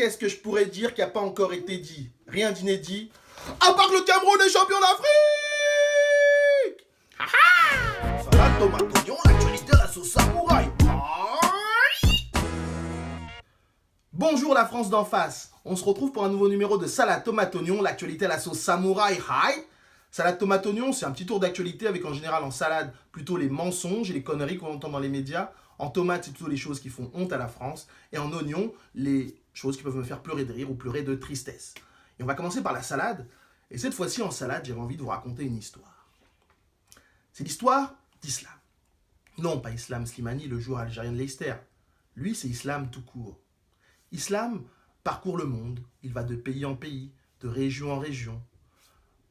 qu'est-ce que je pourrais dire qui n'a pas encore été dit? Rien d'inédit. À part que le Cameroun est champion d'Afrique. Salade, tomate, oignon, l'actualité à la sauce samouraï. Bonjour la France d'en face. On se retrouve pour un nouveau numéro de Salade, tomate, oignon, l'actualité à la sauce samouraï. Hi. Salade, tomate, oignon, c'est un petit tour d'actualité avec en général en salade plutôt les mensonges et les conneries qu'on entend dans les médias. En tomate, c'est plutôt les choses qui font honte à la France. Et en oignon, les choses qui peuvent me faire pleurer de rire ou pleurer de tristesse. Et on va commencer par la salade. Et cette fois-ci, en salade, j'avais envie de vous raconter une histoire. C'est l'histoire d'Islam. Non, pas Islam Slimani, le joueur algérien de Leicester. Lui, c'est Islam tout court. Islam parcourt le monde. Il va de pays en pays, de région en région.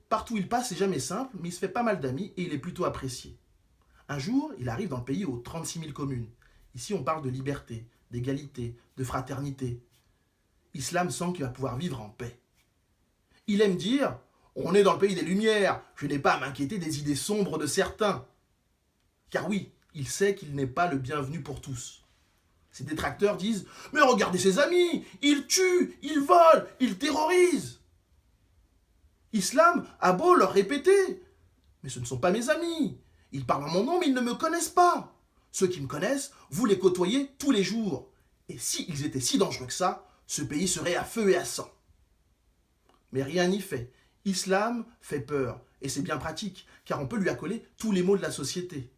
Partout où il passe, c'est jamais simple, mais il se fait pas mal d'amis et il est plutôt apprécié. Un jour, il arrive dans le pays aux 36 000 communes. Ici, on parle de liberté, d'égalité, de fraternité. Islam sent qu'il va pouvoir vivre en paix. Il aime dire « On est dans le pays des Lumières, je n'ai pas à m'inquiéter des idées sombres de certains. » Car oui, il sait qu'il n'est pas le bienvenu pour tous. Ses détracteurs disent « Mais regardez ses amis, ils tuent, ils volent, ils terrorisent. » Islam a beau leur répéter « Mais ce ne sont pas mes amis. Ils parlent en mon nom, mais ils ne me connaissent pas. Ceux qui me connaissent, vous les côtoyez tous les jours. Et s'ils étaient si dangereux que ça, ce pays serait à feu et à sang. » Mais rien n'y fait. Islam fait peur. Et c'est bien pratique, car on peut lui accoler tous les maux de la société.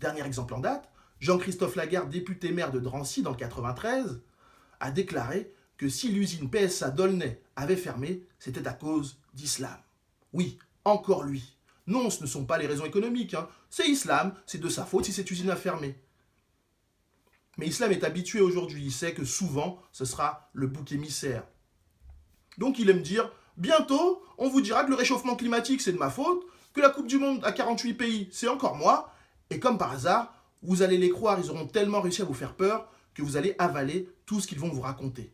Dernier exemple en date, Jean-Christophe Lagarde, député maire de Drancy dans le 93, a déclaré que si l'usine PSA d'Aulnay avait fermé, c'était à cause d'Islam. Oui, encore lui. Non, ce ne sont pas les raisons économiques. C'est Islam, c'est de sa faute si cette usine a fermé. Mais Islam est habitué aujourd'hui, il sait que souvent, ce sera le bouc émissaire. Donc il aime dire, bientôt, on vous dira que le réchauffement climatique, c'est de ma faute, que la Coupe du Monde à 48 pays, c'est encore moi, et comme par hasard, vous allez les croire, ils auront tellement réussi à vous faire peur que vous allez avaler tout ce qu'ils vont vous raconter.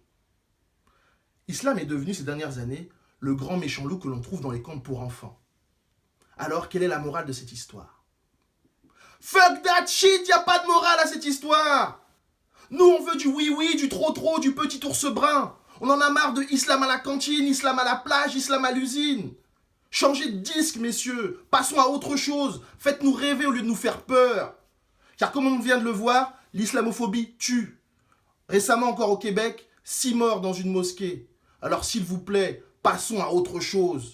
Islam est devenu ces dernières années le grand méchant loup que l'on trouve dans les contes pour enfants. Alors, quelle est la morale de cette histoire? Fuck that shit, y a pas de morale à cette histoire. Nous, on veut du oui-oui, du trop-trop, du petit ours brun. On en a marre de islam à la cantine, islam à la plage, islam à l'usine. Changez de disque, messieurs. Passons à autre chose. Faites-nous rêver au lieu de nous faire peur. Car comme on vient de le voir, l'islamophobie tue. Récemment encore au Québec, 6 morts dans une mosquée. Alors s'il vous plaît, passons à autre chose.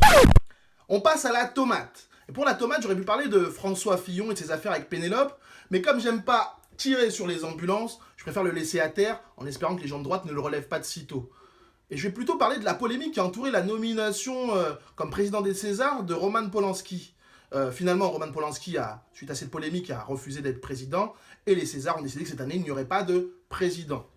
On passe à la tomate. Et pour la tomate, j'aurais pu parler de François Fillon et de ses affaires avec Pénélope, mais comme j'aime pas tirer sur les ambulances, je préfère le laisser à terre en espérant que les gens de droite ne le relèvent pas de sitôt. Et je vais plutôt parler de la polémique qui a entouré la nomination comme président des Césars de Roman Polanski. Finalement, Roman Polanski, suite à cette polémique, a refusé d'être président, et les Césars ont décidé que cette année, il n'y aurait pas de président.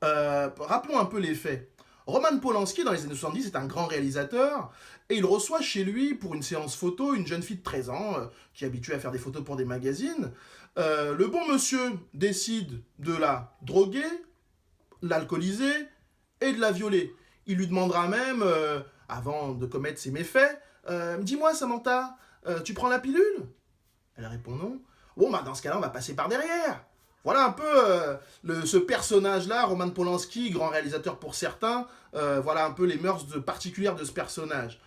Rappelons un peu les faits. Roman Polanski, dans les années 70, est un grand réalisateur, et il reçoit chez lui, pour une séance photo, une jeune fille de 13 ans, qui est habituée à faire des photos pour des magazines. Le bon monsieur décide de la droguer, l'alcooliser, et de la violer. Il lui demandera même, avant de commettre ses méfaits, « Dis-moi, Samantha, tu prends la pilule ?» Elle répond non. « Bon, bah dans ce cas-là, on va passer par derrière. » Voilà un peu ce personnage-là, Roman Polanski, grand réalisateur pour certains, voilà un peu les mœurs particulières de ce personnage.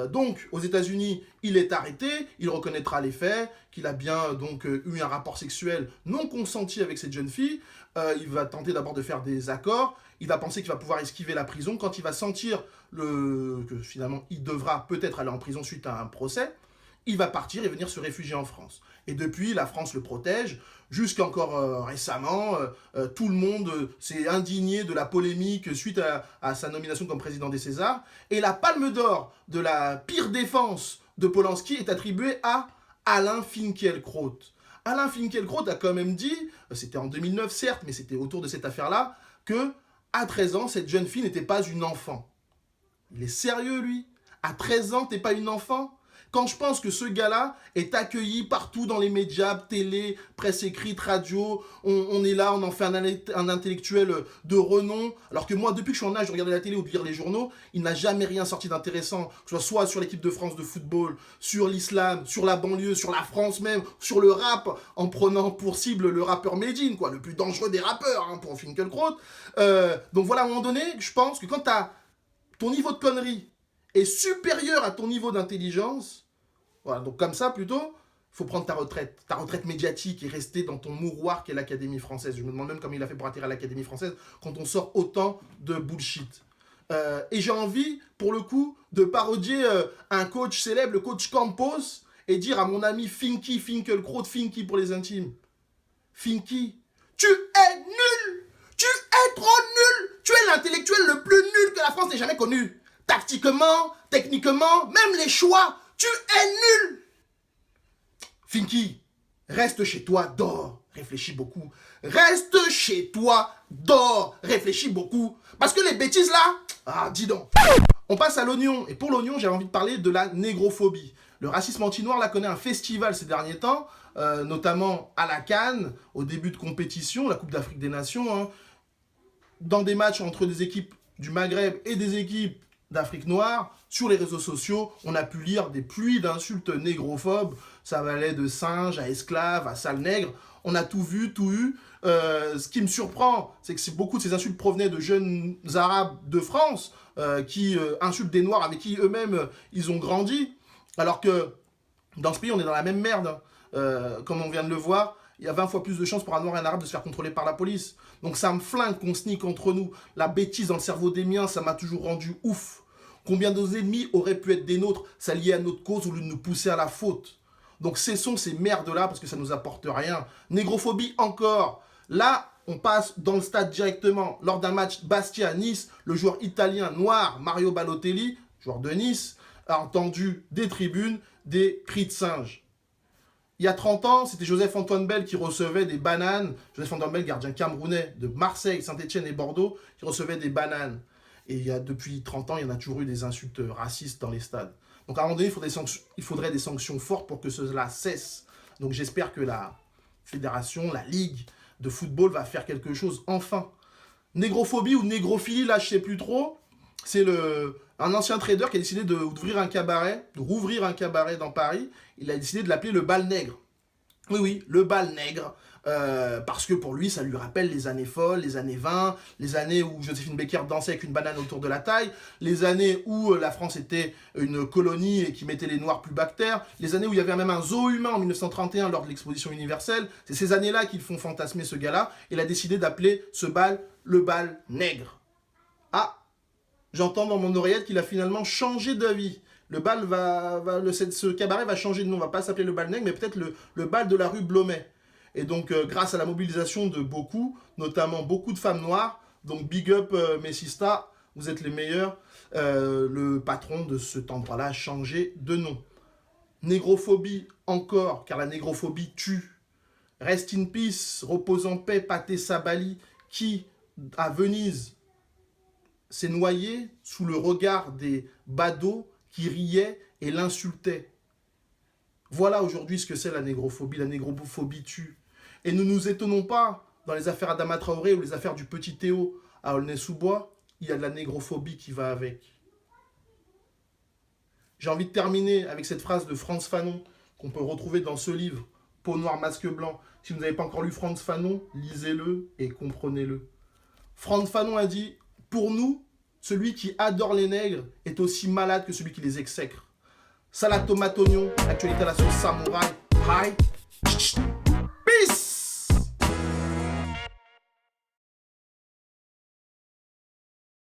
Donc, aux États-Unis, il est arrêté, il reconnaîtra les faits, qu'il a bien donc eu un rapport sexuel non consenti avec cette jeune fille. Il va tenter d'abord de faire des accords, il va penser qu'il va pouvoir esquiver la prison. Quand il va sentir que finalement il devra peut-être aller en prison suite à un procès, il va partir et venir se réfugier en France. Et depuis, la France le protège. Jusqu'encore récemment, tout le monde s'est indigné de la polémique suite à sa nomination comme président des Césars. Et la palme d'or de la pire défense de Polanski est attribuée à Alain Finkielkraut. Alain Finkielkraut a quand même dit, c'était en 2009 certes, mais c'était autour de cette affaire-là, que à 13 ans, cette jeune fille n'était pas une enfant. Il est sérieux, lui? À 13 ans, t'es pas une enfant? Quand je pense que ce gars-là est accueilli partout dans les médias, télé, presse écrite, radio, on est là, on en fait un intellectuel de renom, alors que moi, depuis que je suis en âge de regarder la télé ou de lire les journaux, il n'a jamais rien sorti d'intéressant, que ce soit sur l'équipe de France de football, sur l'islam, sur la banlieue, sur la France même, sur le rap, en prenant pour cible le rappeur Medine, quoi, le plus dangereux des rappeurs, hein, pour Finkielkraut. Donc voilà, à un moment donné, je pense que quand ton niveau de connerie est supérieur à ton niveau d'intelligence, voilà, donc comme ça plutôt, il faut prendre ta retraite médiatique et rester dans ton mouroir qu'est l'Académie française. Je me demande même comment il a fait pour atterrir à l'Académie française quand on sort autant de bullshit. Et j'ai envie, pour le coup, de parodier un coach célèbre, le coach Campos, et dire à mon ami Finkielkraut, Finky pour les intimes, Finky, tu es nul! Tu es trop nul! Tu es l'intellectuel le plus nul que la France n'ait jamais connu. Tactiquement, techniquement, même les choix, tu es nul! Finky, reste chez toi, dors, réfléchis beaucoup. Reste chez toi, dors, réfléchis beaucoup. Parce que les bêtises là, dis donc. On passe à l'oignon. Et pour l'oignon, j'avais envie de parler de la négrophobie. Le racisme anti-noir là connaît un festival ces derniers temps, notamment à la CAN, au début de compétition, la Coupe d'Afrique des Nations, hein, dans des matchs entre des équipes du Maghreb et des équipes d'Afrique noire. Sur les réseaux sociaux, on a pu lire des pluies d'insultes négrophobes. Ça allait de singe à esclave, à sale nègre. On a tout vu, tout eu. Ce qui me surprend, c'est que beaucoup de ces insultes provenaient de jeunes arabes de France qui insultent des noirs avec qui eux-mêmes ils ont grandi. Alors que dans ce pays, on est dans la même merde. Comme on vient de le voir, il y a 20 fois plus de chances pour un noir et un arabe de se faire contrôler par la police. Donc ça me flingue qu'on se nique entre nous. La bêtise dans le cerveau des miens, ça m'a toujours rendu ouf. Combien de nos ennemis auraient pu être des nôtres, s'allier à notre cause au lieu de nous pousser à la faute. Donc cessons ces merdes-là parce que ça nous apporte rien. Négrophobie encore. Là, on passe dans le stade directement. Lors d'un match Bastia-Nice, le joueur italien noir Mario Balotelli, joueur de Nice, a entendu des tribunes des cris de singe. Il y a 30 ans, c'était Joseph-Antoine Bell qui recevait des bananes. Joseph-Antoine Bell, gardien camerounais de Marseille, Saint-Etienne et Bordeaux, qui recevait des bananes. Et depuis 30 ans, il y en a toujours eu des insultes racistes dans les stades. Donc à un moment donné, il faudrait des sanctions fortes pour que cela cesse. Donc j'espère que la fédération, la ligue de football va faire quelque chose enfin. Négrophobie ou négrophilie, là je sais plus trop. C'est un ancien trader qui a décidé de rouvrir un cabaret dans Paris. Il a décidé de l'appeler le bal nègre. Oui, le bal nègre. Parce que pour lui, ça lui rappelle les années folles, les années 20, les années où Joséphine Baker dansait avec une banane autour de la taille, les années où la France était une colonie et qui mettait les Noirs plus bactères, les années où il y avait même un zoo humain en 1931 lors de l'exposition universelle. C'est ces années-là qui font fantasmer ce gars-là. Il a décidé d'appeler ce bal le bal nègre. Ah, j'entends dans mon oreillette qu'il a finalement changé d'avis. Le bal ce cabaret va changer de nom, va pas s'appeler le bal nègre, mais peut-être le bal de la rue Blomet. Et donc, grâce à la mobilisation de beaucoup, notamment beaucoup de femmes noires, donc big up mes sistas, vous êtes les meilleurs, le patron de cet endroit-là a changé de nom. Négrophobie encore, car la négrophobie tue. Rest in peace, repose en paix, Pathé Sabali, qui, à Venise, s'est noyé sous le regard des badauds qui riaient et l'insultaient. Voilà aujourd'hui ce que c'est la négrophobie. La négrophobie tue. Et ne nous étonnons pas, dans les affaires Adama Traoré ou les affaires du petit Théo à Aulnay-sous-Bois, il y a de la négrophobie qui va avec. J'ai envie de terminer avec cette phrase de Frantz Fanon, qu'on peut retrouver dans ce livre, Peau noire, masque blanc. Si vous n'avez pas encore lu Frantz Fanon, lisez-le et comprenez-le. Frantz Fanon a dit « Pour nous, celui qui adore les nègres est aussi malade que celui qui les exècre. » Salade tomate oignon, actualité à la sauce samouraï. Hi.